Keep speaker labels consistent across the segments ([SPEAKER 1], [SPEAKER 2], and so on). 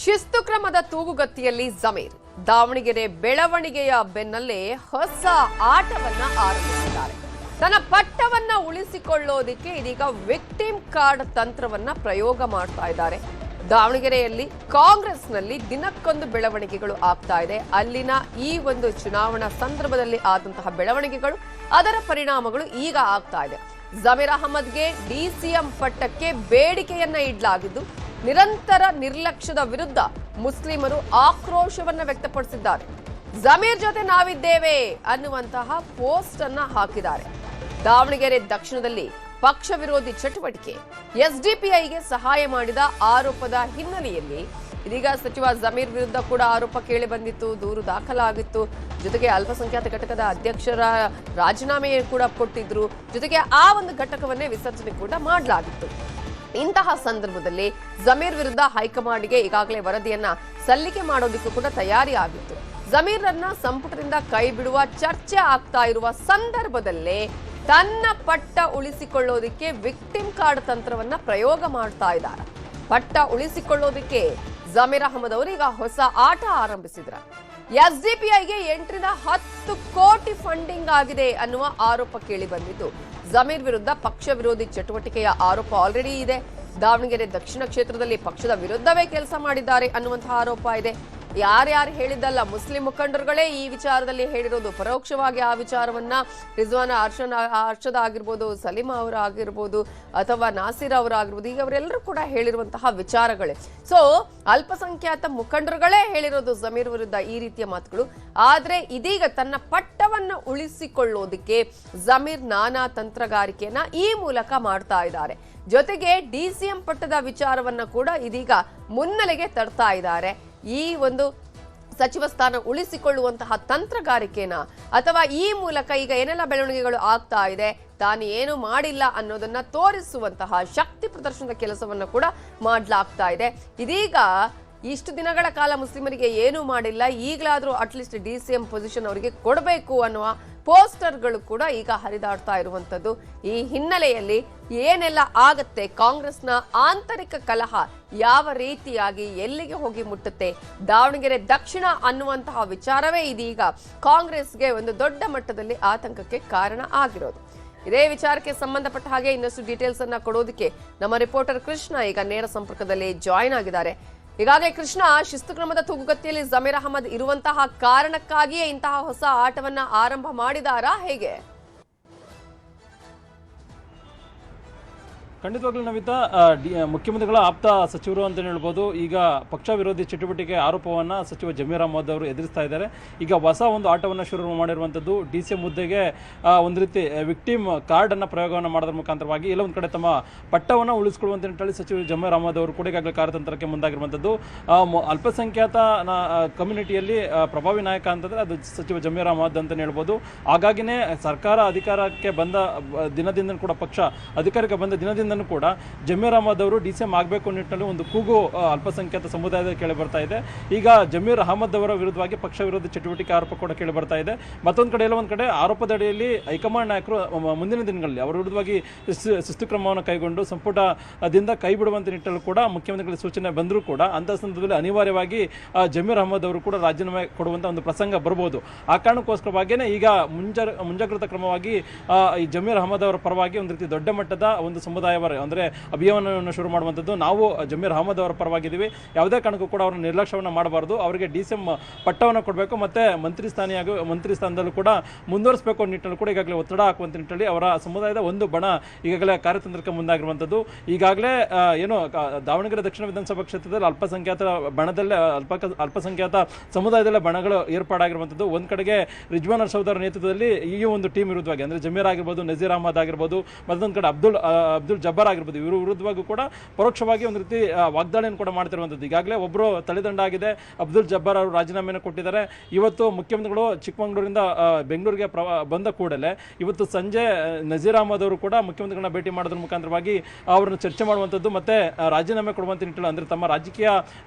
[SPEAKER 1] ಶಿಸ್ತು ಕ್ರಮದ ತೂಗುಗತಿಯಲ್ಲಿ ಜಮೀರ್ ದಾವಣಗೆರೆ ಬೆಳವಣಿಗೆಯ ಬೆನ್ನಲ್ಲೇ ಹೊಸ ಆಟವನ್ನ ಆರಂಭಿಸಿದ್ದಾರೆ. ತನ್ನ ಪಟ್ಟವನ್ನ ಉಳಿಸಿಕೊಳ್ಳೋದಕ್ಕೆ ಇದೀಗ ವಿಕ್ಟಿಮ್ ಕಾರ್ಡ್ ತಂತ್ರವನ್ನ ಪ್ರಯೋಗ ಮಾಡ್ತಾ ಇದ್ದಾರೆ. ದಾವಣಗೆರೆಯಲ್ಲಿ ಕಾಂಗ್ರೆಸ್ನಲ್ಲಿ ದಿನಕ್ಕೊಂದು ಬೆಳವಣಿಗೆಗಳು ಆಗ್ತಾ ಇದೆ. ಅಲ್ಲಿನ ಈ ಒಂದು ಚುನಾವಣಾ ಸಂದರ್ಭದಲ್ಲಿ ಆದಂತಹ ಬೆಳವಣಿಗೆಗಳು, ಅದರ ಪರಿಣಾಮಗಳು ಈಗ ಆಗ್ತಾ ಇದೆ. ಜಮೀರ್ ಅಹಮದ್ಗೆ ಡಿಸಿಎಂ ಪಟ್ಟಕ್ಕೆ ಬೇಡಿಕೆಯನ್ನ ಇಡಲಾಗಿದ್ದು, ನಿರಂತರ ನಿರ್ಲಕ್ಷ್ಯದ ವಿರುದ್ಧ ಮುಸ್ಲಿಮರು ಆಕ್ರೋಶವನ್ನ ವ್ಯಕ್ತಪಡಿಸಿದ್ದಾರೆ. ಜಮೀರ್ ಜೊತೆ ನಾವಿದ್ದೇವೆ ಅನ್ನುವಂತಹ ಪೋಸ್ಟ್ ಅನ್ನ ಹಾಕಿದ್ದಾರೆ. ದಾವಣಗೆರೆ ದಕ್ಷಿಣದಲ್ಲಿ ಪಕ್ಷ ವಿರೋಧಿ ಚಟುವಟಿಕೆ, ಎಸ್ಡಿಪಿಐಗೆ ಸಹಾಯ ಮಾಡಿದ ಆರೋಪದ ಹಿನ್ನೆಲೆಯಲ್ಲಿ ಇದೀಗ ಸಚಿವ ಜಮೀರ್ ವಿರುದ್ಧ ಕೂಡ ಆರೋಪ ಕೇಳಿ ಬಂದಿತ್ತು, ದೂರು ದಾಖಲಾಗಿತ್ತು. ಜೊತೆಗೆ ಅಲ್ಪಸಂಖ್ಯಾತ ಘಟಕದ ಅಧ್ಯಕ್ಷರ ರಾಜೀನಾಮೆ ಕೂಡ ಕೊಟ್ಟಿದ್ರು. ಜೊತೆಗೆ ಆ ಒಂದು ಘಟಕವನ್ನೇ ವಿಸರ್ಜನೆ ಕೂಡ ಮಾಡಲಾಗಿತ್ತು. ಇಂತಹ ಸಂದರ್ಭದಲ್ಲಿ ಜಮೀರ್ ವಿರುದ್ಧ ಹೈಕಮಾಂಡ್ಗೆ ಈಗಾಗಲೇ ವರದಿಯನ್ನ ಸಲ್ಲಿಕೆ ಮಾಡೋದಕ್ಕೂ ಕೂಡ ತಯಾರಿ ಆಗಿತ್ತು. ಜಮೀರ್ರನ್ನ ಸಂಪುಟದಿಂದ ಕೈ ಬಿಡುವ ಚರ್ಚೆ ಆಗ್ತಾ ಇರುವ ಸಂದರ್ಭದಲ್ಲೇ ತನ್ನ ಪಟ್ಟ ಉಳಿಸಿಕೊಳ್ಳೋದಕ್ಕೆ ವಿಕ್ಟಿಮ್ ಕಾರ್ಡ್ ತಂತ್ರವನ್ನ ಪ್ರಯೋಗ ಮಾಡ್ತಾ ಇದ್ದಾರೆ. ಪಟ್ಟ ಉಳಿಸಿಕೊಳ್ಳೋದಕ್ಕೆ ಜಮೀರ್ ಅಹಮದ್ ಅವರು ಈಗ ಹೊಸ ಆಟ ಆರಂಭಿಸಿದ್ರ. ಎಸ್ಡಿಪಿಐಗೆ 8ರಿಂದ 10 ಕೋಟಿ ಫಂಡಿಂಗ್ ಆಗಿದೆ ಅನ್ನುವ ಆರೋಪ ಕೇಳಿ ಬಂದಿದ್ದು, ಜಮೀರ್ ವಿರುದ್ಧ ಪಕ್ಷ ವಿರೋಧಿ ಚಟುವಟಿಕೆಯ ಆರೋಪ ಆಲ್ರೆಡಿ ಇದೆ. ದಾವಣಗೆರೆ ದಕ್ಷಿಣ ಕ್ಷೇತ್ರದಲ್ಲಿ ಪಕ್ಷದ ವಿರುದ್ಧವೇ ಕೆಲಸ ಮಾಡಿದ್ದಾರೆ ಅನ್ನುವಂತಹ ಆರೋಪ ಇದೆ. ಯಾರ್ಯಾರು ಹೇಳಿದ್ದಲ್ಲ, ಮುಸ್ಲಿಂ ಮುಖಂಡರುಗಳೇ ಈ ವಿಚಾರದಲ್ಲಿ ಹೇಳಿರೋದು. ಪರೋಕ್ಷವಾಗಿ ಆ ವಿಚಾರವನ್ನ ರಿಜ್ವಾನ್ ಅರ್ಷದ್ ಆಗಿರ್ಬೋದು, ಸಲೀಮಾ ಅವರು ಆಗಿರ್ಬೋದು, ಅಥವಾ ನಾಸಿರ್ ಅವರಾಗಿರ್ಬೋದು, ಈಗ ಅವರೆಲ್ಲರೂ ಕೂಡ ಹೇಳಿರುವಂತಹ ವಿಚಾರಗಳೇ. ಸೊ ಅಲ್ಪಸಂಖ್ಯಾತ ಮುಖಂಡರುಗಳೇ ಹೇಳಿರೋದು ಜಮೀರ್ ವಿರುದ್ಧ ಈ ರೀತಿಯ ಮಾತುಗಳು. ಆದ್ರೆ ಇದೀಗ ತನ್ನ ಪಟ್ಟವನ್ನ ಉಳಿಸಿಕೊಳ್ಳೋದಕ್ಕೆ ಜಮೀರ್ ನಾನಾ ತಂತ್ರಗಾರಿಕೆಯನ್ನ ಈ ಮೂಲಕ ಮಾಡ್ತಾ ಇದ್ದಾರೆ. ಜೊತೆಗೆ ಡಿಸಿಎಂ ಪಟ್ಟದ ವಿಚಾರವನ್ನ ಕೂಡ ಇದೀಗ ಮುನ್ನೆಲೆಗೆ ತರ್ತಾ ಇದ್ದಾರೆ. ಈ ಒಂದು ಸಚಿವ ಸ್ಥಾನ ಉಳಿಸಿಕೊಳ್ಳುವಂತಹ ತಂತ್ರಗಾರಿಕೆನ, ಅಥವಾ ಈ ಮೂಲಕ ಈಗ ಏನೆಲ್ಲ ಬೆಳವಣಿಗೆಗಳು ಆಗ್ತಾ ಇದೆ, ತಾನು ಏನು ಮಾಡಿಲ್ಲ ಅನ್ನೋದನ್ನ ತೋರಿಸುವಂತಹ ಶಕ್ತಿ ಪ್ರದರ್ಶನದ ಕೆಲಸವನ್ನ ಕೂಡ ಮಾಡಲಾಗ್ತಾ ಇದೆ. ಇದೀಗ ಇಷ್ಟು ದಿನಗಳ ಕಾಲ ಮುಸ್ಲಿಮರಿಗೆ ಏನೂ ಮಾಡಿಲ್ಲ, ಈಗಲಾದ್ರೂ ಅಟ್ಲೀಸ್ಟ್ ಡಿಸಿಎಂ ಪೊಸಿಷನ್ ಅವರಿಗೆ ಕೊಡಬೇಕು ಅನ್ನುವ ಪೋಸ್ಟರ್ಗಳು ಕೂಡ ಈಗ ಹರಿದಾಡ್ತಾ ಇರುವಂತದ್ದು. ಈ ಹಿನ್ನೆಲೆಯಲ್ಲಿ ಏನೆಲ್ಲ ಆಗತ್ತೆ, ಕಾಂಗ್ರೆಸ್ನ ಆಂತರಿಕ ಕಲಹ ಯಾವ ರೀತಿಯಾಗಿ ಎಲ್ಲಿಗೆ ಹೋಗಿ ಮುಟ್ಟುತ್ತೆ, ದಾವಣಗೆರೆ ದಕ್ಷಿಣ ಅನ್ನುವಂತಹ ವಿಚಾರವೇ ಇದೀಗ ಕಾಂಗ್ರೆಸ್ಗೆ ಒಂದು ದೊಡ್ಡ ಮಟ್ಟದಲ್ಲಿ ಆತಂಕಕ್ಕೆ ಕಾರಣ ಆಗಿರೋದು. ಇದೇ ವಿಚಾರಕ್ಕೆ ಸಂಬಂಧಪಟ್ಟ ಹಾಗೆ ಇನ್ನಷ್ಟು ಡೀಟೇಲ್ಸ್ ಅನ್ನ ಕೊಡೋದಕ್ಕೆ ನಮ್ಮ ರಿಪೋರ್ಟರ್ ಕೃಷ್ಣ ಈಗ ನೇರ ಸಂಪರ್ಕದಲ್ಲಿ ಜಾಯಿನ್ ಆಗಿದ್ದಾರೆ. ಈಗಾಗಲೇ ಕೃಷ್ಣ, ಶಿಸ್ತು ಕ್ರಮದ ತೂಗುಗತಿಯಲ್ಲಿ ಜಮೀರ್ ಅಹಮದ್ ಇರುವಂತಹ ಕಾರಣಕ್ಕಾಗಿಯೇ ಇಂತಹ ಹೊಸ ಆಟವನ್ನ ಆರಂಭ ಮಾಡಿದಾರಾ, ಹೇಗೆ?
[SPEAKER 2] ಖಂಡಿತವಾಗ್ಲೂ ನವಿತಾ, ಮುಖ್ಯಮಂತ್ರಿಗಳ ಆಪ್ತ ಸಚಿವರು ಅಂತ ಹೇಳ್ಬೋದು. ಈಗ ಪಕ್ಷ ವಿರೋಧಿ ಚಟುವಟಿಕೆ ಆರೋಪವನ್ನು ಸಚಿವ ಜಮೀರ್ ಅಹಮದ್ ಅವರು ಎದುರಿಸ್ತಾ ಇದ್ದಾರೆ. ಈಗ ಹೊಸ ಒಂದು ಆಟವನ್ನು ಶುರು ಮಾಡಿರುವಂಥದ್ದು, ಡಿಸಿಎಂ ಹುದ್ದೆಗೆ ಒಂದು ರೀತಿ ವಿಕ್ಟಿಮ್ ಕಾರ್ಡನ್ನು ಪ್ರಯೋಗವನ್ನು ಮಾಡೋದ್ರ ಮುಖಾಂತರವಾಗಿ ಎಲ್ಲ ಒಂದು ಕಡೆ ತಮ್ಮ ಪಟ್ಟವನ್ನು ಉಳಿಸ್ಕೊಳ್ಳುವಂತ ನಿಟ್ಟಿನಲ್ಲಿ ಸಚಿವ ಜಮೀರ್ ಅಹಮದ್ ಅವರು ಕೂಡ ಈಗಾಗಲೇ ಕಾರ್ಯತಂತ್ರಕ್ಕೆ ಮುಂದಾಗಿರುವಂಥದ್ದು. ಅಲ್ಪಸಂಖ್ಯಾತ ಕಮ್ಯುನಿಟಿಯಲ್ಲಿ ಪ್ರಭಾವಿ ನಾಯಕ ಅಂತಂದರೆ ಅದು ಸಚಿವ ಜಮೀರ್ ಅಹಮದ್ ಅಂತ ಹೇಳ್ಬೋದು. ಹಾಗಾಗಿನೇ ಸರ್ಕಾರ ಅಧಿಕಾರಕ್ಕೆ ಬಂದ ದಿನದಿಂದ ಕೂಡ, ಪಕ್ಷ ಅಧಿಕಾರಕ್ಕೆ ಬಂದ ದಿನದಿಂದ ಕೂಡ ಜಮೀರ್ ಅಹಮದ್ ಅವರು ಡಿಸಿಎಂ ಆಗಬೇಕು ನಿಟ್ಟಿನಲ್ಲಿ ಒಂದು ಕೂಗು ಅಲ್ಪಸಂಖ್ಯಾತ ಸಮುದಾಯದ ಕೇಳಿ ಬರ್ತಾ ಇದೆ. ಈಗ ಜಮೀರ್ ಅಹಮದ್ ಅವರ ವಿರುದ್ಧವಾಗಿ ಪಕ್ಷ ವಿರೋಧಿ ಚಟುವಟಿಕೆ ಆರೋಪ ಕೂಡ ಕೇಳಿ ಬರ್ತಾ ಇದೆ. ಮತ್ತೊಂದು ಕಡೆ ಎಲ್ಲ ಒಂದು ಕಡೆ ಆರೋಪದ ಅಡಿಯಲ್ಲಿ ಹೈಕಮಾಂಡ್ ನಾಯಕರು ಮುಂದಿನ ದಿನಗಳಲ್ಲಿ ಅವರ ವಿರುದ್ಧವಾಗಿ ಶಿಸ್ತು ಕ್ರಮವನ್ನು ಕೈಗೊಂಡು ಸಂಪುಟದಿಂದ ಕೈ ಬಿಡುವಂತ ನಿಟ್ಟಿನಲ್ಲಿ ಕೂಡ ಮುಖ್ಯಮಂತ್ರಿಗಳ ಸೂಚನೆ ಬಂದರೂ ಕೂಡ ಅಂತ ಸಂದರ್ಭದಲ್ಲಿ ಅನಿವಾರ್ಯವಾಗಿ ಜಮೀರ್ ಅಹಮದ್ ಅವರು ಕೂಡ ರಾಜೀನಾಮೆ ಕೊಡುವಂತ ಒಂದು ಪ್ರಸಂಗ ಬರಬಹುದು. ಆ ಕಾರಣಕ್ಕೋಸ್ಕರವಾಗಿಯೇ ಈಗ ಮುಂಜಾಗ್ರತಾ ಕ್ರಮವಾಗಿ ಈ ಜಮೀರ್ ಅಹಮದ್ ಅವರ ಪರವಾಗಿ ಒಂದು ರೀತಿ ದೊಡ್ಡ ಮಟ್ಟದ ಒಂದು ಸಮುದಾಯ ಅಂದ್ರೆ ಅಭಿಯಾನವನ್ನು ಶುರು ಮಾಡುವಂಥದ್ದು. ನಾವು ಜಮೀರ್ ಅಹಮದ್ ಅವರ ಪರವಾಗಿದ್ದೀವಿ, ಯಾವುದೇ ಕಾರಣಕ್ಕೂ ಕೂಡ ಅವರ ನಿರ್ಲಕ್ಷ್ಯವನ್ನು ಮಾಡಬಾರದು, ಅವರಿಗೆ ಡಿಸಿಎಂ ಪಟ್ಟವನ್ನು ಕೊಡಬೇಕು, ಮತ್ತೆ ಮಂತ್ರಿ ಸ್ಥಾನದಲ್ಲೂ ಕೂಡ ಮುಂದುವರಿಸಬೇಕು ಅನ್ನೋ ನಿಟ್ಟಿನಲ್ಲಿ ಕೂಡ ಈಗಾಗಲೇ ಒತ್ತಡ ಹಾಕುವಂತ ನಿಟ್ಟಿನಲ್ಲಿ ಅವರ ಸಮುದಾಯದ ಒಂದು ಬಣ ಈಗಾಗಲೇ ಕಾರ್ಯತಂತ್ರಕ್ಕೆ ಮುಂದಾಗಿರುವಂಥದ್ದು. ಈಗಾಗಲೇ ಏನು ದಾವಣಗೆರೆ ದಕ್ಷಿಣ ವಿಧಾನಸಭಾ ಕ್ಷೇತ್ರದಲ್ಲಿ ಅಲ್ಪಸಂಖ್ಯಾತ ಸಮುದಾಯದಲ್ಲೇ ಬಣಗಳು ಏರ್ಪಾಡಾಗಿರುವಂಥದ್ದು. ಒಂದು ಕಡೆಗೆ ರಿಜ್ವಾನ್ ಅರ್ಷದ್ ಅವರ ನೇತೃತ್ವದಲ್ಲಿ ಈ ಒಂದು ಟೀಮ್ ವಿರುದ್ಧವಾಗಿ ಅಂದ್ರೆ ಜಮೀರ್ ಆಗಿರ್ಬೋದು, ನಜೀರ್ ಅಹಮದ್ ಆಗಿರ್ಬೋದು, ಮತ್ತೊಂದು ಕಡೆ ಅಬ್ದುಲ್ ಜಬ್ಬಾರ್ ಆಗಿರ್ಬೋದು, ಇವರು ವಿರುದ್ಧವಾಗೂ ಕೂಡ ಪರೋಕ್ಷವಾಗಿ ಒಂದು ರೀತಿ ವಾಗ್ದಾಳಿಯನ್ನು ಕೂಡ ಮಾಡ್ತಿರುವಂಥದ್ದು. ಈಗಾಗಲೇ ಒಬ್ಬರು ತಲೆದಂಡ ಆಗಿದೆ, ಅಬ್ದುಲ್ ಜಬ್ಬಾರ್ ಅವರು ರಾಜೀನಾಮೆಯನ್ನು ಕೊಟ್ಟಿದ್ದಾರೆ. ಇವತ್ತು ಮುಖ್ಯಮಂತ್ರಿಗಳು ಚಿಕ್ಕಮಗಳೂರಿಂದ ಬೆಂಗಳೂರಿಗೆ ಬಂದ ಕೂಡಲೇ ಇವತ್ತು ಸಂಜೆ ನಜೀರ್ ಅಹಮದ್ ಅವರು ಕೂಡ ಮುಖ್ಯಮಂತ್ರಿಗಳನ್ನ ಭೇಟಿ ಮಾಡೋದ್ರ ಮುಖಾಂತರವಾಗಿ ಅವರನ್ನು ಚರ್ಚೆ ಮಾಡುವಂಥದ್ದು, ಮತ್ತೆ ರಾಜೀನಾಮೆ ಕೊಡುವಂತ ನಿಟ್ಟಿನಲ್ಲಿ ಅಂದ್ರೆ ತಮ್ಮ ರಾಜಕೀಯ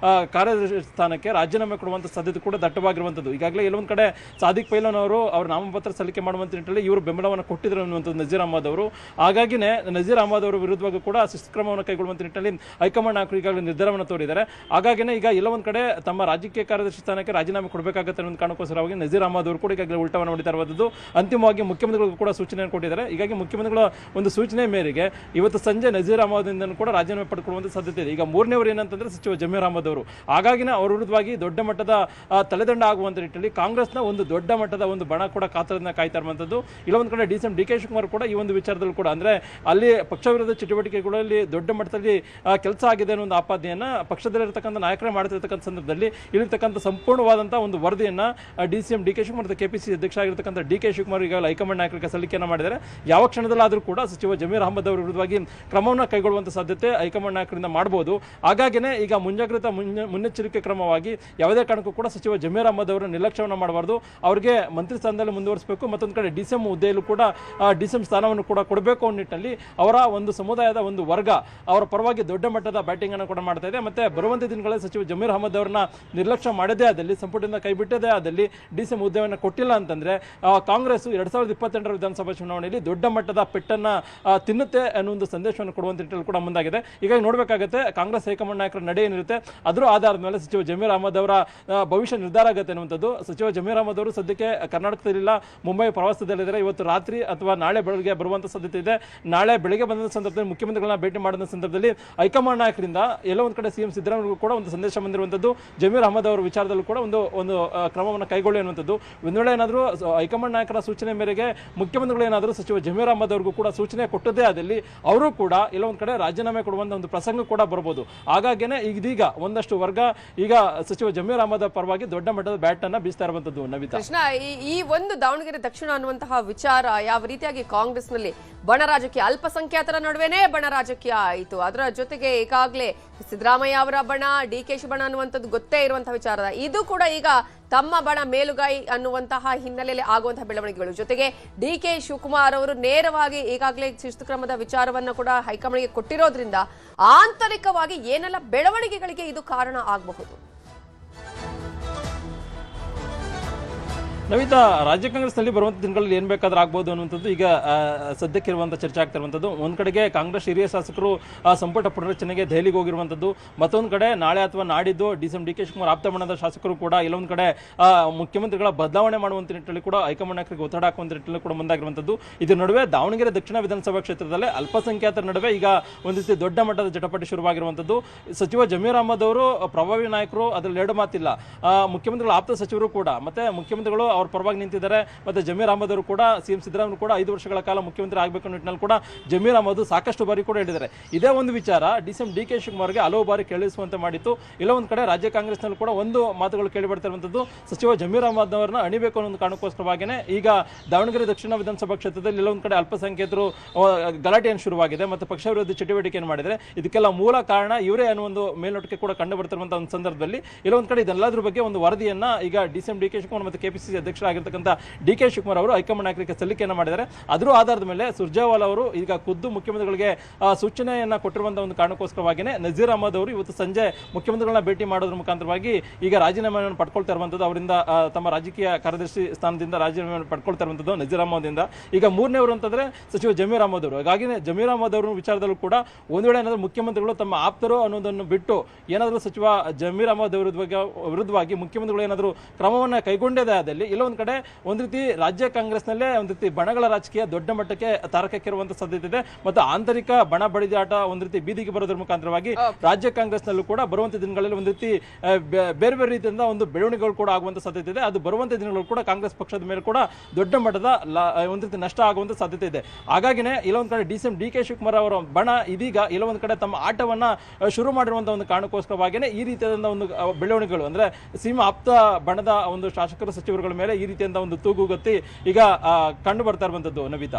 [SPEAKER 2] ಕಾರ್ಯದರ್ಶಿ ಸ್ಥಾನಕ್ಕೆ ರಾಜೀನಾಮೆ ಕೊಡುವಂತ ಸಾಧ್ಯತೆ ಕೂಡ ದಟ್ಟವಾಗಿರುವಂಥದ್ದು. ಈಗಾಗಲೇ ಎಲ್ಲೊಂದು ಕಡೆ ಸಾದಿಕ್ ಪೈಲನ್ ಅವರು ಅವ್ರ ನಾಮಪತ್ರ ಸಲ್ಲಿಕೆ ಮಾಡುವಂತ ನಿಟ್ಟಿನಲ್ಲಿ ಇವರು ಬೆಂಬಲವನ್ನು ಕೊಟ್ಟಿದ್ರು ಅನ್ನುವಂಥದ್ದು ನಜೀರ್ ಅಹಮದ್ ಅವರು. ಹಾಗಾಗಿನೇ ನಜೀರ್ ಅಹಮದ್ ಅವರು ವಿರುದ್ಧವಾಗಿ ಕೂಡ ಶಿಸ್ತು ಕ್ರಮವನ್ನು ಕೈಗೊಳ್ಳುವಂತ ನಿಟ್ಟಿನಲ್ಲಿ ಹೈಕಮಾಂಡ್ ನಾಯಕರು ಈಗಾಗಲೇ ನಿರ್ಧಾರವನ್ನು ತೋರಿದ್ದಾರೆ. ಹಾಗಾಗಿನೇ ಈಗ ಎಲ್ಲ ಒಂದ್ ಕಡೆ ತಮ್ಮ ರಾಜಕೀಯ ಕಾರ್ಯದರ್ಶಿ ಸ್ಥಾನಕ್ಕೆ ರಾಜೀನಾಮೆ ಕೊಡಬೇಕಾಗುತ್ತೆ ಅನ್ನೋ ಕಾರಣಕ್ಕೋಸ್ಕರವಾಗಿ ನಜೀರ್ ಅಹಮದ್ ಅವರು ಕೂಡ ಈಗಾಗಲೇ ಉಲ್ಟವನ್ನು ಹೊಡಿತಾ ಇರುವಂತದ್ದು. ಅಂತಿಮವಾಗಿ ಮುಖ್ಯಮಂತ್ರಿಗಳಿಗೂ ಕೂಡ ಸೂಚನೆಯನ್ನು ಕೊಟ್ಟಿದ್ದಾರೆ. ಹೀಗಾಗಿ ಮುಖ್ಯಮಂತ್ರಿಗಳ ಒಂದು ಸೂಚನೆ ಮೇರೆಗೆ ಇವತ್ತು ಸಂಜೆ ನಜೀರ್ ಅಹಮದ್ ಇಂದ ಕೂಡ ರಾಜೀನಾಮೆ ಪಡೆದುಕೊಳ್ಳುವಂತ ಸಾಧ್ಯತೆ ಇದೆ. ಈಗ ಮೂರನೇವರು ಏನಂತಂದ್ರೆ ಸಚಿವ ಜಮೀರ್ ಅಹಮದ್ ಅವರು. ಹಾಗಾಗಿನ ಅವರ ವಿರುದ್ಧವಾಗಿ ದೊಡ್ಡ ಮಟ್ಟದ ತಲೆದಂಡ ಆಗುವಂತ ನಿಟ್ಟಿನಲ್ಲಿ ಕಾಂಗ್ರೆಸ್ನ ಒಂದು ದೊಡ್ಡ ಮಟ್ಟದ ಒಂದು ಬಣ ಕೂಡ ಕಾತರದಿಂದ ಕಾಯ್ತಾ ಇರುವಂತದ್ದು. ಇಲ್ಲ ಒಂದ್ ಕಡೆ ಡಿ.ಕೆ ಶಿವಕುಮಾರ್ ಕೂಡ ಈ ಒಂದು ವಿಚಾರದಲ್ಲಿ ಕೂಡ ಅಂದ್ರೆ ಅಲ್ಲಿ ಪಕ್ಷ ವಿರೋಧ ಚಟುವಟಿಕೆಗಳಲ್ಲಿ ದೊಡ್ಡ ಮಟ್ಟದಲ್ಲಿ ಕೆಲಸ ಆಗಿದೆ ಅನ್ನೋ ಒಂದು ಆಪಾದನೆಯನ್ನ ಪಕ್ಷದಲ್ಲಿರತಕ್ಕಂಥ ನಾಯಕರೇ ಮಾಡ್ತಿರ್ತಕ್ಕಂಥ ಸಂದರ್ಭದಲ್ಲಿ ಇಲ್ಲಿರ್ತಕ್ಕಂಥ ಸಂಪೂರ್ಣವಾದಂತಹ ಒಂದು ವರದಿಯನ್ನ ಡಿ.ಕೆ ಶಿವಕುಮಾರ್ ಮತ್ತು ಕೆಪಿಸಿಸಿ ಅಧ್ಯಕ್ಷ ಆಗಿರ್ತಕ್ಕಂಥ ಡಿ.ಕೆ ಶಿವಕುಮಾರ್ ಈಗ ಹೈಕಮಾಂಡ್ ನಾಯಕರಿಗೆ ಸಲ್ಲಿಕೆಯನ್ನು ಮಾಡಿದ್ದಾರೆ. ಯಾವ ಕ್ಷಣದಲ್ಲಾದರೂ ಕೂಡ ಸಚಿವ ಜಮೀರ್ ಅಹಮದ್ ಅವರ ವಿರುದ್ಧವಾಗಿ ಕ್ರಮವನ್ನು ಕೈಗೊಳ್ಳುವಂತ ಸಾಧ್ಯತೆ ಹೈಕಮಾಂಡ್ ನಾಯಕರಿಂದ ಮಾಡಬಹುದು. ಹಾಗಾಗಿನೇ ಈಗ ಮುಂಜಾಗ್ರತಾ ಮುನ್ನೆಚ್ಚರಿಕೆ ಕ್ರಮವಾಗಿ ಯಾವುದೇ ಕಾರಣಕ್ಕೂ ಕೂಡ ಸಚಿವ ಜಮೀರ್ ಅಹಮದ್ ಅವರ ನಿರ್ಲಕ್ಷ್ಯವನ್ನು ಮಾಡಬಾರದು. ಅವರಿಗೆ ಮಂತ್ರಿ ಸ್ಥಾನದಲ್ಲಿ ಮುಂದುವರಿಸಬೇಕು. ಮತ್ತೊಂದು ಕಡೆ ಡಿಸಿಎಂ ಹುದ್ದೆಯಲ್ಲೂ ಕೂಡ ಡಿಸಿಎಂ ಸ್ಥಾನವನ್ನು ಕೂಡ ಕೊಡಬೇಕು ಅನ್ನೋ ನಿಟ್ಟಿನಲ್ಲಿ ಅವರ ಒಂದು ಸಮುದಾಯದ ಒಂದು ವರ್ಗ ಅವರ ಪರವಾಗಿ ದೊಡ್ಡ ಮಟ್ಟದ ಬ್ಯಾಟಿಂಗ್ ಅನ್ನು ಕೂಡ ಮಾಡ್ತಾ ಇದೆ. ಮತ್ತೆ ಬರುವಂತ ದಿನಗಳಲ್ಲಿ ಸಚಿವ ಜಮೀರ್ ಅಹಮದ್ ಅವರನ್ನ ನಿರ್ಲಕ್ಷ್ಯ ಮಾಡದೇ ಆದಲ್ಲಿ, ಸಂಪುಟದಿಂದ ಕೈ ಬಿಟ್ಟದೇ ಆದಲ್ಲಿ, ಡಿಸಿಎಂ ಹುದ್ದೆಯನ್ನು ಕೊಟ್ಟಿಲ್ಲ ಅಂತಂದ್ರೆ ಕಾಂಗ್ರೆಸ್ 2028ರ ವಿಧಾನಸಭಾ ಚುನಾವಣೆಯಲ್ಲಿ ದೊಡ್ಡ ಮಟ್ಟದ ಪೆಟ್ಟನ್ನ ತಿನ್ನುತ್ತೆ ಅನ್ನೋ ಒಂದು ಸಂದೇಶವನ್ನು ಕೊಡುವಂತ ನಿಟ್ಟಿನಲ್ಲಿ ಕೂಡ ಮುಂದಾಗಿದೆ. ಹೀಗಾಗಿ ನೋಡಬೇಕಾಗುತ್ತೆ ಕಾಂಗ್ರೆಸ್ ಹೈಕಮಾಂಡ್ ನಾಯಕರ ನಡೆ ಏನಿರುತ್ತೆ ಅದರ ಆಧಾರದ ಮೇಲೆ ಸಚಿವ ಜಮೀರ್ ಅಹಮದ್ ಅವರ ಭವಿಷ್ಯ ನಿರ್ಧಾರ ಆಗುತ್ತೆ ಅನ್ನುವಂಥದ್ದು. ಸಚಿವ ಜಮೀರ್ ಅಹಮದ್ ಅವರು ಸದ್ಯಕ್ಕೆ ಕರ್ನಾಟಕದಲ್ಲಿಲ್ಲ, ಮುಂಬೈ ಪ್ರವಾಸದಲ್ಲಿದ್ದಾರೆ. ಇವತ್ತು ರಾತ್ರಿ ಅಥವಾ ನಾಳೆ ಬೆಳಗ್ಗೆ ಬರುವಂತ ಸಾಧ್ಯತೆ ಇದೆ. ನಾಳೆ ಬೆಳಗ್ಗೆ ಬಂದ ಸಂದರ್ಭದಲ್ಲಿ ಮುಖ್ಯಮಂತ್ರಿಗಳನ್ನ ಭೇಟಿ ಮಾಡಿದ ಸಂದರ್ಭದಲ್ಲಿ ಹೈಕಮಾಂಡ್ ನಾಯಕರಿಂದ ಎಲ್ಲ ಒಂದ್ ಕಡೆ ಸಿಎಂ ಸಿದ್ದರಾಮಯ್ಯ ಕೂಡ ಒಂದು ಸಂದೇಶ ಬಂದಿರುವಂತದ್ದು. ಜಮೀರ್ ಅಹಮದ್ ಅವರ ವಿಚಾರದಲ್ಲೂ ಕೂಡ ಒಂದು ಕ್ರಮವನ್ನು ಕೈಗೊಳ್ಳಿ ಅನ್ನುವಂಥದ್ದು. ಒಂದು ವೇಳೆ ಏನಾದರೂ ಹೈಕಮಾಂಡ್ ನಾಯಕರ ಸೂಚನೆ ಮೇರೆಗೆ ಮುಖ್ಯಮಂತ್ರಿಗಳು ಏನಾದರೂ ಸಚಿವ ಜಮೀರ್ ಅಹಮದ್ ಅವ್ರಿಗೂ ಕೂಡ ಸೂಚನೆ ಕೊಟ್ಟದೇ ಆದಲ್ಲಿ ಅವರು ಕೂಡ ಎಲ್ಲ ಒಂದ್ ಕಡೆ ರಾಜೀನಾಮೆ ಕೊಡುವಂತ ಒಂದು ಪ್ರಸಂಗ ಕೂಡ ಬರಬಹುದು. ಹಾಗಾಗಿನೇ ಇದೀಗ ಒಂದಷ್ಟು ವರ್ಗ ಈಗ ಸಚಿವ ಜಮೀರ್ ಅಹಮದ್ ಪರವಾಗಿ ದೊಡ್ಡ ಮಟ್ಟದ ಬ್ಯಾಟ್ ಅನ್ನ ಬೀಸ್ತಾ ಇರುವಂತದ್ದು. ನವಿತಾ
[SPEAKER 1] ಕೃಷ್ಣ, ಈ ಒಂದು ದಾವಣಗೆರೆ ದಕ್ಷಿಣ ಅನ್ನುವಂತಹ ವಿಚಾರ ಯಾವ ರೀತಿಯಾಗಿ ಕಾಂಗ್ರೆಸ್ ನಲ್ಲಿ ಬಣ ರಾಜಕೀಯ, ಅಲ್ಪಸಂಖ್ಯಾತರ ನಡುವೆನೇ ಬಣ ರಾಜಕೀಯ ಆಯಿತು. ಅದರ ಜೊತೆಗೆ ಈಗಾಗಲೇ ಸಿದ್ದರಾಮಯ್ಯ ಅವರ ಬಣ, ಡಿ.ಕೆ.ಶಿ ಬಣ ಅನ್ನುವಂಥದ್ದು ಗೊತ್ತೇ ಇರುವಂತಹ ವಿಚಾರ. ಇದು ಕೂಡ ಈಗ ತಮ್ಮ ಬಣ ಮೇಲುಗೈ ಅನ್ನುವಂತಹ ಹಿನ್ನೆಲೆಯಲ್ಲಿ ಆಗುವಂತಹ ಬೆಳವಣಿಗೆಗಳು. ಜೊತೆಗೆ ಡಿ.ಕೆ. ಶಿವಕುಮಾರ್ ಅವರು ನೇರವಾಗಿ ಈಗಾಗಲೇ ಶಿಸ್ತು ಕ್ರಮದ ವಿಚಾರವನ್ನು ಕೂಡ ಹೈಕಮಾಂಡ್ಗೆ ಕೊಟ್ಟಿರೋದ್ರಿಂದ ಆಂತರಿಕವಾಗಿ ಏನೆಲ್ಲ ಬೆಳವಣಿಗೆಗಳಿಗೆ ಇದು ಕಾರಣ ಆಗಬಹುದು?
[SPEAKER 2] ನವಿತಾ, ರಾಜ್ಯ ಕಾಂಗ್ರೆಸ್ನಲ್ಲಿ ಬರುವಂಥ ದಿನಗಳಲ್ಲಿ ಏನು ಬೇಕಾದ್ರೂ ಆಗ್ಬೋದು ಅನ್ನುವಂಥದ್ದು ಈಗ ಸದ್ಯಕ್ಕಿರುವಂಥ ಚರ್ಚೆ ಆಗ್ತಾ ಇರುವಂಥದ್ದು. ಒಂದು ಕಡೆಗೆ ಕಾಂಗ್ರೆಸ್ ಹಿರಿಯ ಶಾಸಕರು ಸಂಪುಟ ಪುನರಚನೆಗೆ ದೆಹಲಿಗೆ ಹೋಗಿರುವಂಥದ್ದು, ಮತ್ತೊಂದು ಕಡೆ ನಾಳೆ ಅಥವಾ ನಾಡಿದ್ದು ಡಿ.ಕೆ ಶಿವಕುಮಾರ್ ಆಪ್ತ ಬಣದ ಶಾಸಕರು ಕೂಡ ಇಲ್ಲೊಂದು ಕಡೆ ಮುಖ್ಯಮಂತ್ರಿಗಳ ಬದಲಾವಣೆ ಮಾಡುವಂಥ ನಿಟ್ಟಿನಲ್ಲಿ ಕೂಡ ಹೈಕಮಾಂಡ್ ನಾಯಕರಿಗೆ ಒತ್ತಡ ಹಾಕುವಂಥ ನಿಟ್ಟಿನಲ್ಲಿ ಕೂಡ ಮುಂದಾಗಿರುವಂಥದ್ದು. ಇದರ ನಡುವೆ ದಾವಣಗೆರೆ ದಕ್ಷಿಣ ವಿಧಾನಸಭಾ ಕ್ಷೇತ್ರದಲ್ಲಿ ಅಲ್ಪಸಂಖ್ಯಾತರ ನಡುವೆ ಈಗ ಒಂದು ರೀತಿ ದೊಡ್ಡ ಮಟ್ಟದ ಜಟಪಟಿ ಶುರುವಾಗಿರುವಂಥದ್ದು. ಸಚಿವ ಜಮೀರ್ ಅಹಮದ್ ಅವರು ಪ್ರಭಾವಿ ನಾಯಕರು, ಅದರಲ್ಲಿ ಎರಡು ಮಾತಿಲ್ಲ. ಮುಖ್ಯಮಂತ್ರಿಗಳ ಆಪ್ತ ಸಚಿವರು ಕೂಡ ಮತ್ತೆ ಮುಖ್ಯಮಂತ್ರಿಗಳು ಅವ್ರ ಪರವಾಗಿ ನಿಂತಿದ್ದಾರೆ. ಮತ್ತೆ ಜಮೀರ್ ಅಹಮದ್ ಅವರು ಕೂಡ ಸಿಎಂ ಸಿದ್ದರಾಮಯ್ಯ ಕೂಡ 5 ವರ್ಷಗಳ ಕಾಲ ಮುಖ್ಯಮಂತ್ರಿ ಆಗಬೇಕು ಅನ್ನೋ ನಿಟ್ಟಿನಲ್ಲಿ ಕೂಡ ಜಮೀರ್ ಅಹಮದ್ ಸಾಕಷ್ಟು ಬಾರಿ ಕೂಡ ಹೇಳಿದ್ದಾರೆ. ಇದೇ ಒಂದು ವಿಚಾರ ಡಿ.ಕೆ ಶಿವಕುಮಾರ್ಗೆ ಹಲವು ಬಾರಿ ಕೇಳಿಸುವಂತೆ ಮಾಡಿತ್ತು. ಇಲ್ಲ ಒಂದ್ ಕಡೆ ರಾಜ್ಯ ಕಾಂಗ್ರೆಸ್ನಲ್ಲಿ ಕೂಡ ಒಂದು ಮಾತುಗಳು ಕೇಳಿ ಬರ್ತಾ ಇರುವಂತದ್ದು, ಸಚಿವ ಜಮೀರ್ ಅಹಮದ್ ಅವರನ್ನ ಅಣಿಬೇಕು ಅನ್ನೋ ಒಂದು ಕಾರಣಕ್ಕೋಸ್ಕರವಾಗಿಯೇ ಈಗ ದಾವಣಗೆರೆ ದಕ್ಷಿಣ ವಿಧಾನಸಭಾ ಕ್ಷೇತ್ರದಲ್ಲಿ ಇಲ್ಲ ಒಂದ್ ಕಡೆ ಅಲ್ಪಸಂಖ್ಯಾತರು ಗಲಾಟೆಯನ್ನು ಶುರುವಾಗಿದೆ ಮತ್ತು ಪಕ್ಷ ವಿರೋಧಿ ಚಟುವಟಿಕೆಯನ್ನು ಮಾಡಿದರೆ ಇದಕ್ಕೆಲ್ಲ ಮೂಲ ಕಾರಣ ಇವರೇ ಅನ್ನೋ ಒಂದು ಮೇಲ್ನೋಟಕ್ಕೆ ಕೂಡ ಕಂಡು ಬರ್ತಿರುವಂತಹ ಒಂದು ಸಂದರ್ಭದಲ್ಲಿ ಇಲ್ಲ ಒಂದ್ ಕಡೆ ಇದೆಲ್ಲದ್ರ ಬಗ್ಗೆ ಒಂದು ವರದಿಯನ್ನ ಈಗ ಡಿ.ಕೆ ಶಿವಕುಮಾರ್ ಮತ್ತು ಕೆಪಿಸಿಸಿ ಅಧ್ಯಕ್ಷರಾಗಿರ್ತಕ್ಕಂಥ ಡಿ.ಕೆ ಶಿವಕುಮಾರ್ ಅವರು ಹೈಕಮಾಂಡ್ ನಾಯಕರಿಗೆ ಸಲ್ಲಿಕೆಯನ್ನು ಮಾಡಿದ್ದಾರೆ. ಅದರ ಆಧಾರದ ಮೇಲೆ ಸುರ್ಜೇವಾಲಾ ಅವರು ಈಗ ಖುದ್ದು ಮುಖ್ಯಮಂತ್ರಿಗಳಿಗೆ ಸೂಚನೆಯನ್ನ ಕೊಟ್ಟಿರುವಂತಹ ಒಂದು ಕಾರಣಕ್ಕೋಸ್ಕರವಾಗಿಯೇ ನಜೀರ್ ಅಹಮದ್ ಅವರು ಇವತ್ತು ಸಂಜೆ ಮುಖ್ಯಮಂತ್ರಿಗಳನ್ನ ಭೇಟಿ ಮಾಡೋದ್ರ ಮುಖಾಂತರವಾಗಿ ಈಗ ರಾಜೀನಾಮೆಯನ್ನು ಪಡ್ಕೊಳ್ತಾ ಇರುವಂತದ್ದು. ಅವರಿಂದ ತಮ್ಮ ರಾಜಕೀಯ ಕಾರ್ಯದರ್ಶಿ ಸ್ಥಾನದಿಂದ ರಾಜೀನಾಮೆ ಪಡ್ಕೊಳ್ತಾ ಇರುವಂತದ್ದು ನಜೀರ್ ಅಹಮದ್ ಇಂದ. ಈಗ ಮೂರನೇವರು ಅಂತಂದ್ರೆ ಸಚಿವ ಜಮೀರ್ ಅಹಮದ್ ಅವರು. ಹಾಗಾಗಿ ಜಮೀರ್ ಅಹಮದ್ ಅವರ ವಿಚಾರದಲ್ಲೂ ಕೂಡ ಒಂದು ವೇಳೆ ಏನಾದರೂ ಮುಖ್ಯಮಂತ್ರಿಗಳು ತಮ್ಮ ಆಪ್ತರು ಅನ್ನೋದನ್ನು ಬಿಟ್ಟು ಏನಾದರೂ ಸಚಿವ ಜಮೀರ್ ಅಹಮದ್ ವಿರುದ್ಧವಾಗಿ ಮುಖ್ಯಮಂತ್ರಿಗಳು ಏನಾದರೂ ಕ್ರಮವನ್ನು ಕೈಗೊಂಡೇ ಆದಲ್ಲಿ ಇಲ್ಲ ಒಂದ್ ಕಡೆ ಒಂದ್ ರೀತಿ ರಾಜ್ಯ ಕಾಂಗ್ರೆಸ್ನಲ್ಲೇ ಒಂದ್ ರೀತಿ ಬಣಗಳ ರಾಜಕೀಯ ದೊಡ್ಡ ಮಟ್ಟಕ್ಕೆ ತಾರಕಕ್ಕಿರುವಂತ ಸಾಧ್ಯತೆ ಇದೆ. ಮತ್ತು ಆಂತರಿಕ ಬಣ ಬಡಿದಾಟ ಒಂದ್ ರೀತಿ ಬೀದಿಗೆ ಬರೋದ್ರ ಮುಖಾಂತರವಾಗಿ ರಾಜ್ಯ ಕಾಂಗ್ರೆಸ್ನಲ್ಲೂ ಕೂಡ ಬರುವಂತ ದಿನಗಳಲ್ಲಿ ಒಂದ್ ರೀತಿ ಬೇರೆ ಬೇರೆ ರೀತಿಯಿಂದ ಒಂದು ಬೆಳವಣಿಗೆಗಳು ಕೂಡ ಆಗುವಂತ ಸಾಧ್ಯತೆ ಇದೆ. ಅದು ಬರುವಂತ ದಿನಗಳು ಕೂಡ ಕಾಂಗ್ರೆಸ್ ಪಕ್ಷದ ಮೇಲೆ ಕೂಡ ದೊಡ್ಡ ಮಟ್ಟದ ಒಂದ್ ರೀತಿ ನಷ್ಟ ಆಗುವಂತ ಸಾಧ್ಯತೆ ಇದೆ. ಹಾಗಾಗಿನೇ ಇಲ್ಲ ಒಂದ್ ಕಡೆ ಡಿ.ಕೆ ಶಿವಕುಮಾರ್ ಅವರ ಬಣ ಇದೀಗ ಇಲ್ಲ ಒಂದ್ ಕಡೆ ತಮ್ಮ ಆಟವನ್ನ ಶುರು ಮಾಡಿರುವಂತಹ ಒಂದು ಕಾರಣಕ್ಕೋಸ್ಕರವಾಗಿಯೇ ಈ ರೀತಿಯಾದ ಒಂದು ಬೆಳವಣಿಗೆಗಳು ಅಂದ್ರೆ ಸೀಮಾ ಆಪ್ತ ಬಣದ ಒಂದು ಶಾಸಕರು ಸಚಿವರುಗಳ ಮೇಲೆ ಈ ರೀತಿಯಿಂದ ಒಂದು ತೂಗುಗತ್ತಿ ಈಗ ಕಂಡು ಬರ್ತಾ ಇರುವಂತದ್ದು. ನವಿತಾ.